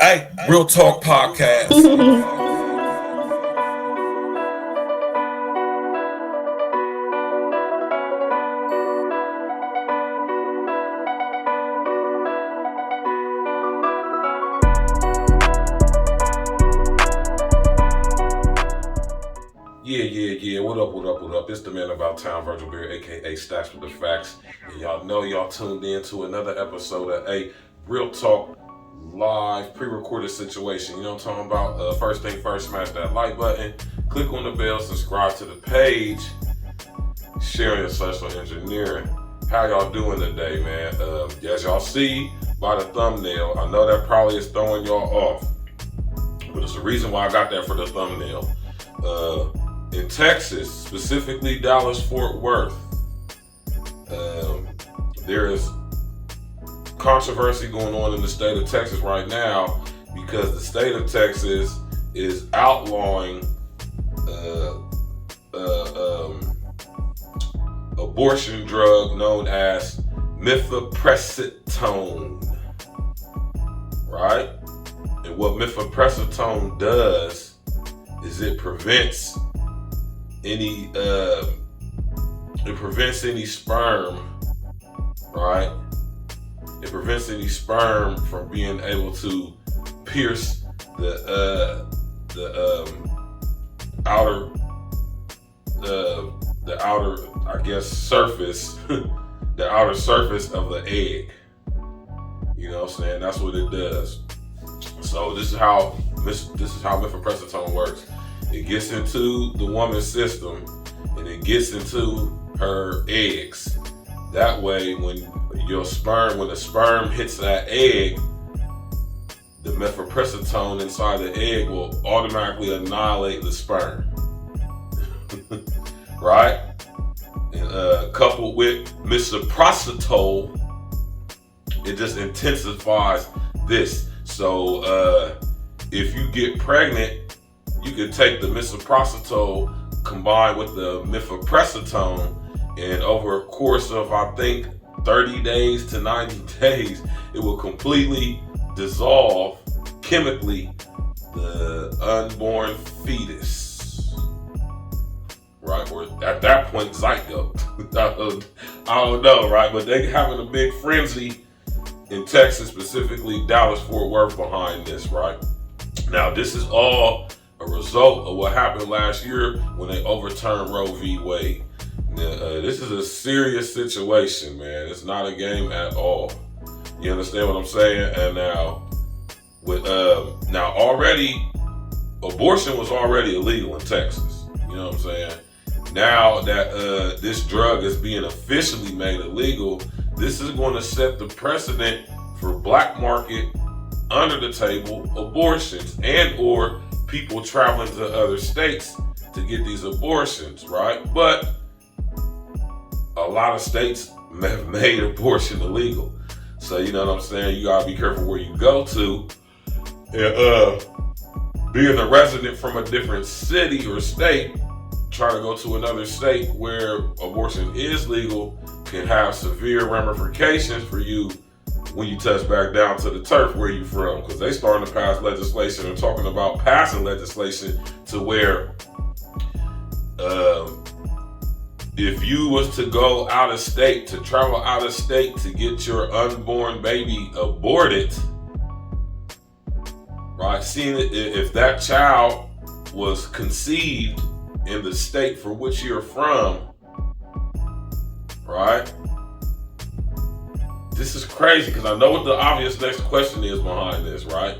Hey, Real Talk Podcast. Yeah. What up? It's the man about town, Virgil, aka Stacks with the Facts. And y'all know y'all tuned in to another episode of a Real Talk live pre-recorded situation. You know what I'm talking about? First thing first, smash that like button, click on the bell, subscribe to the page, sharing your social engineering. How y'all doing today, man? As y'all see by the thumbnail, I know that probably is throwing y'all off, but it's the reason why I got that for the thumbnail. In Texas, specifically Dallas-Fort Worth, there is controversy going on in the state of Texas right now because the state of Texas is outlawing abortion drug known as MIFEPRISTONE, right? And what MIFEPRISTONE does is it prevents any sperm, right? It prevents any sperm from being able to pierce the outer I guess surface the outer surface of the egg. You know what I'm saying? That's what it does. So this is how mifepristone works. It gets into the woman's system and it gets into her eggs. That way, when the sperm hits that egg, the mifepristone inside the egg will automatically annihilate the sperm. Right? And coupled with misoprostol, it just intensifies this. So if you get pregnant, you can take the misoprostol combined with the mifepristone, and over a course of, I think, 30 days to 90 days, it will completely dissolve chemically the unborn fetus. Right? Or at that point, zygote. I don't know, right? But they having a big frenzy in Texas, specifically Dallas-Fort Worth, behind this, right? Now, this is all a result of what happened last year when they overturned Roe v. Wade. This is a serious situation, man. It's not a game at all. You understand what I'm saying? And now, already, abortion was already illegal in Texas. You know what I'm saying? Now that this drug is being officially made illegal, this is going to set the precedent for black market, under the table abortions and or people traveling to other states to get these abortions, right? But a lot of states have made abortion illegal. So you know what I'm saying? You gotta be careful where you go to. And being a resident from a different city or state, trying to go to another state where abortion is legal can have severe ramifications for you when you touch back down to the turf where you from, because they starting to pass legislation and talking about passing legislation to where if you was to go out of state, to travel out of state to get your unborn baby aborted, right? Seeing if that child was conceived in the state for which you're from, right? This is crazy because I know what the obvious next question is behind this, right?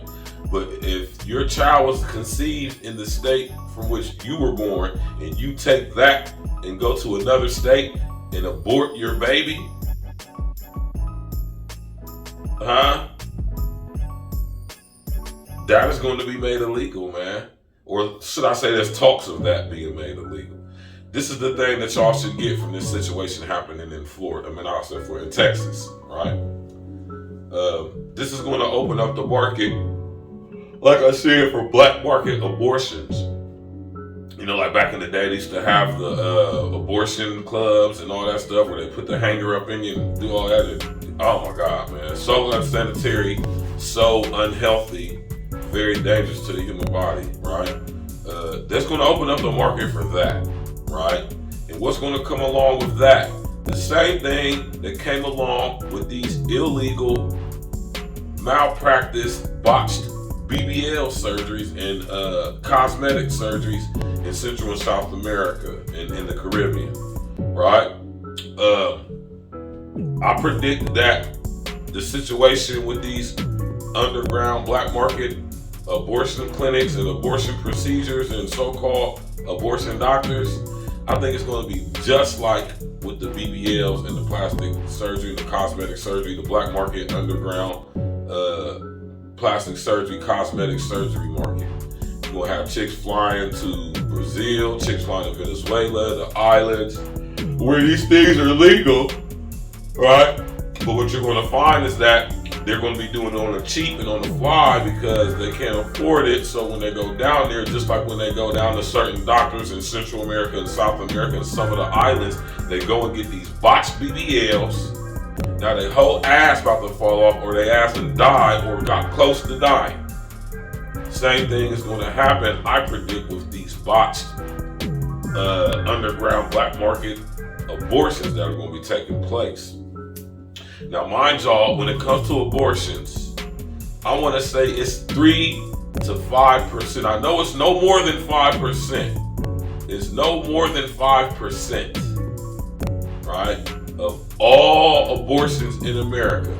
But if your child was conceived in the state from which you were born and you take that and go to another state and abort your baby, that is going to be made illegal, man. Or should I say there's talks of that being made illegal. This is the thing that y'all should get from this situation happening in Florida. In Texas, right? This is going to open up the market, like I said, for black market abortions. You know, like back in the day, they used to have the abortion clubs and all that stuff where they put the hanger up in you and do all that. And, oh my God, man. So unsanitary, so unhealthy. very dangerous to the human body, right? That's going to open up the market for that, right? And what's going to come along with that? The same thing that came along with these illegal, malpractice, botched BBL surgeries and cosmetic surgeries in Central and South America and in the Caribbean, right? I predict that the situation with these underground black market abortion clinics and abortion procedures and so-called abortion doctors, I think it's going to be just like with the BBLs and the plastic surgery, the cosmetic surgery, the black market underground plastic surgery, cosmetic surgery market. You're going to have chicks flying to Brazil, chicks flying to Venezuela, the islands, where these things are legal, right? But what you're going to find is that they're going to be doing it on the cheap and on the fly because they can't afford it. So when they go down there, just like when they go down to certain doctors in Central America and South America and some of the islands, they go and get these botched BBLs. Now their whole ass about to fall off, or they ass and died or got close to dying. Same thing is going to happen, I predict, with these botched underground black market abortions that are going to be taking place. Now, mind y'all, when it comes to abortions, I want to say it's 3 to 5%. I know it's no more than 5%. It's no more than 5%, right, of all abortions in America.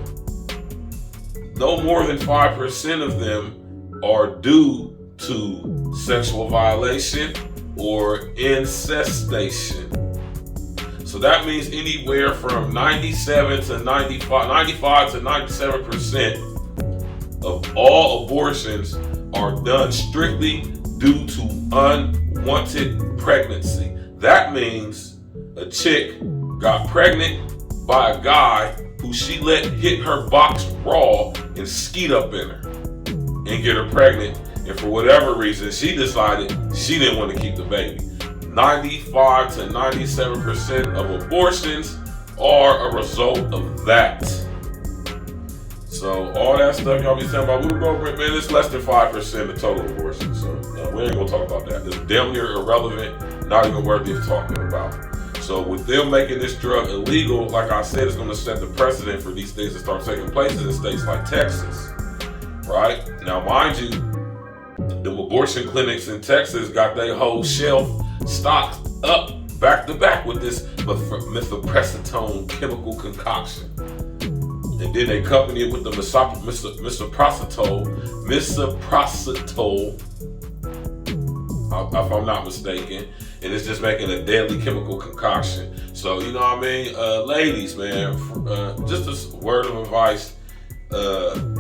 No more than 5% of them are due to sexual violation or incestation. So that means anywhere from 95 to 97% of all abortions are done strictly due to unwanted pregnancy. That means a chick got pregnant by a guy who she let hit her box raw and skeet up in her and get her pregnant. And for whatever reason, she decided she didn't want to keep the baby. 95 to 97% of abortions are a result of that. So all that stuff y'all be saying about man, it's less than 5% of total abortions. So no, we ain't gonna talk about that. It's damn near irrelevant, not even worthy of talking about. So with them making this drug illegal, like I said, it's gonna set the precedent for these things to start taking place in states like Texas. Right? Now mind you, the abortion clinics in Texas got their whole shelf stocked up back to back with this MIFEPRISTONE chemical concoction. And then they accompany it with the misoprostol, if I'm not mistaken, and it's just making a deadly chemical concoction. So, you know what I mean? Ladies, man, just a word of advice. I'm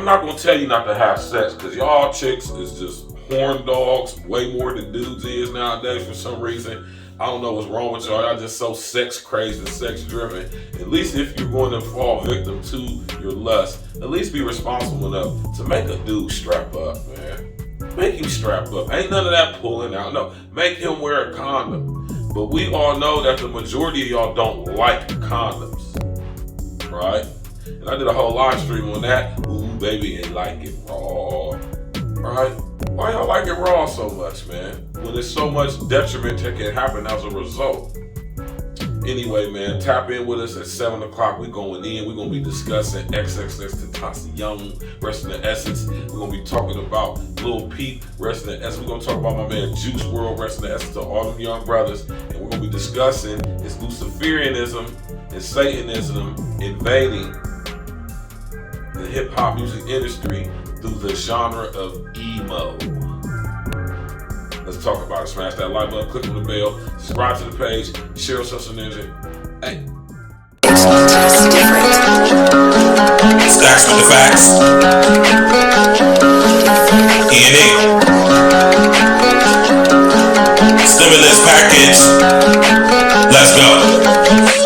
not gonna tell you not to have sex, because y'all chicks is just horn dogs way more than dudes is nowadays for some reason. I don't know what's wrong with y'all. Y'all just so sex crazy and sex driven. At least if you're going to fall victim to your lust, at least be responsible enough to make a dude strap up, man. Make him strap up. Ain't none of that pulling out. No, make him wear a condom. But we all know that the majority of y'all don't like condoms, right? And I did a whole live stream on that. Ooh, baby, ain't like it raw, right? Why y'all like it raw so much, man? When there's so much detriment that can happen as a result. Anyway, man, tap in with us at 7 o'clock. We're going in. We're going to be discussing XXXTentacion, Rest in the Essence. We're going to be talking about Lil Peep, Rest in the Essence. We're going to talk about my man Juice WRLD, Rest in the Essence, to all them young brothers. And we're going to be discussing is Luciferianism and Satanism invading the hip-hop music industry through the genre of emo. Let's talk about it. Smash that like button, click on the bell, subscribe to the page, share with Social Ninja. Hey. It's different. Stacks with the facts. E&E. Stimulus package. Let's go.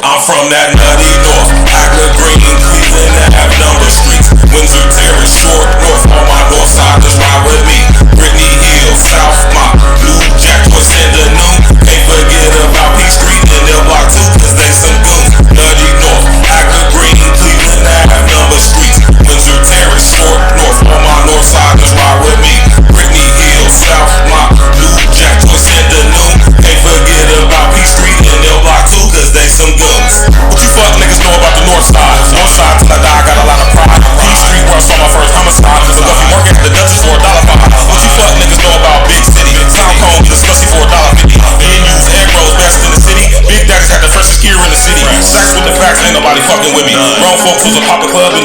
I'm from that nutty north. Acre Green, Cleveland, that have number streets. Windsor Terrace, Short North. On my north side, just ride with me. Brittany Hill, South Mott, New Jack, what's in the noon? Can't forget about P Street and L Block 2, cause they some goons. Nutty North, Acre Green, Cleveland, that have number streets. Windsor Terrace, Short North. On my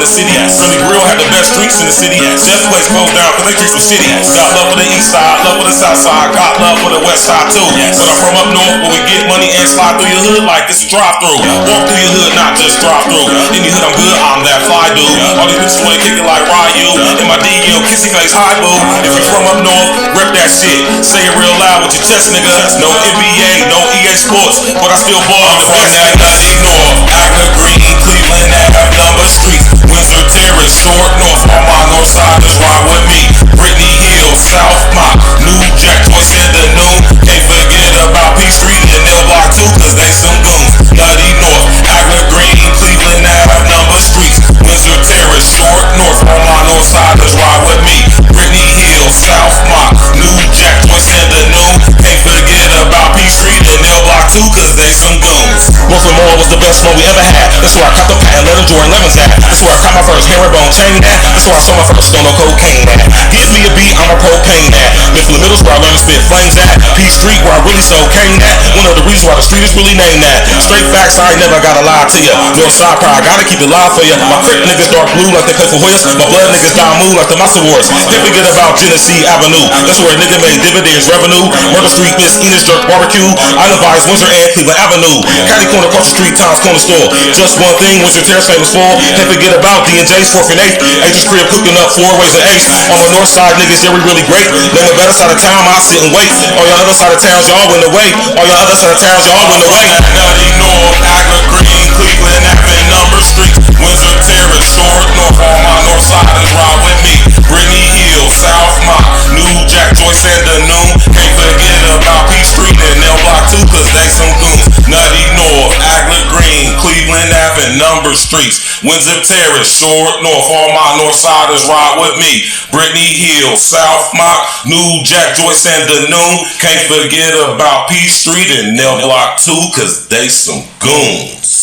the city. Philly Grill had the best streets in the city. Chef place closed down cause they streets were shitty. Got love for the east side, love for the south side, got love for the west side too. But I'm from up north where we get money and slide through your hood like it's a drive-through. Walk through your hood, not just drive through. In your hood I'm good, I'm that fly dude. All these bitches wanna kick it like Ryu. In my DL, kissy face, hi boo. If you from up north, rep that shit. Say it real loud with your chest, nigga. No NBA, no EA Sports, but I still ball on the best nigga. Nutty North, Agner Green, Cleveland, Ave, number streets. Windsor Terrace, Short North, all my north siders ride with me. Brittany Hill, South Mott, New Jack, Joyce and the Noon. Can't forget about P Street and L Block 2, cause they some goons. Nutty North, Agner Green, Cleveland, Ave, number streets. Windsor Terrace, Short North, all my north siders ride with me. Brittany Hill, South Mott, New Jack, Joyce and the Noon. Can't forget about P Street and L Block 2, cause they some goons. Brooklyn Mall was the best one we ever had. That's where I caught the patent leather Jordan 11s at. That's where I caught my first herringbone chain at. That's where I saw my first stone on cocaine at. Give me a beat, I'm a propane at. Mifflin Middle's where I learned to spit flames at. P Street where I really sold cane at. One of the reasons why the street is really named that. Straight facts, I ain't never gotta lie to ya. Northside pride, gotta keep it live for ya. My Crip niggas dark blue like they play for Hoyas. My blood niggas die moon like the Massa Wars. Can't forget about Genesee Avenue. That's where a nigga made dividends revenue. Murder Street, Miss Enos Jerk Barbecue. Island Vibes, Windsor and Cleveland Avenue. County Corner across the street, Tom's Corner Store. Just one thing, Windsor Terrace famous for. Can't forget about D&J's 4th and 8th. Agent's crib cooking up 4 ways and 8. On the north side, niggas, yeah, we really great. Name a better side of town, I sit and wait. All y'all other side of towns, y'all win away. All y'all other side of towns, y'all win away. Nutty North, Agner Green, Cleveland, Ave, number streets. Windsor Terrace, Short North, all my north siders ride with me. Brittany Hill, South Mott, New Jack, Joyce and the Noon. Can't forget about P Street and L Block 2, cause they some goons. Nutty North, Agner Green, Cleveland Ave, number streets. Windsor Terrace, Short North, all my north siders ride with me. Brittany Hill, South Mott, New Jack, Joyce and the Noon. Can't forget about P Street and L Block 2, cause they some goons.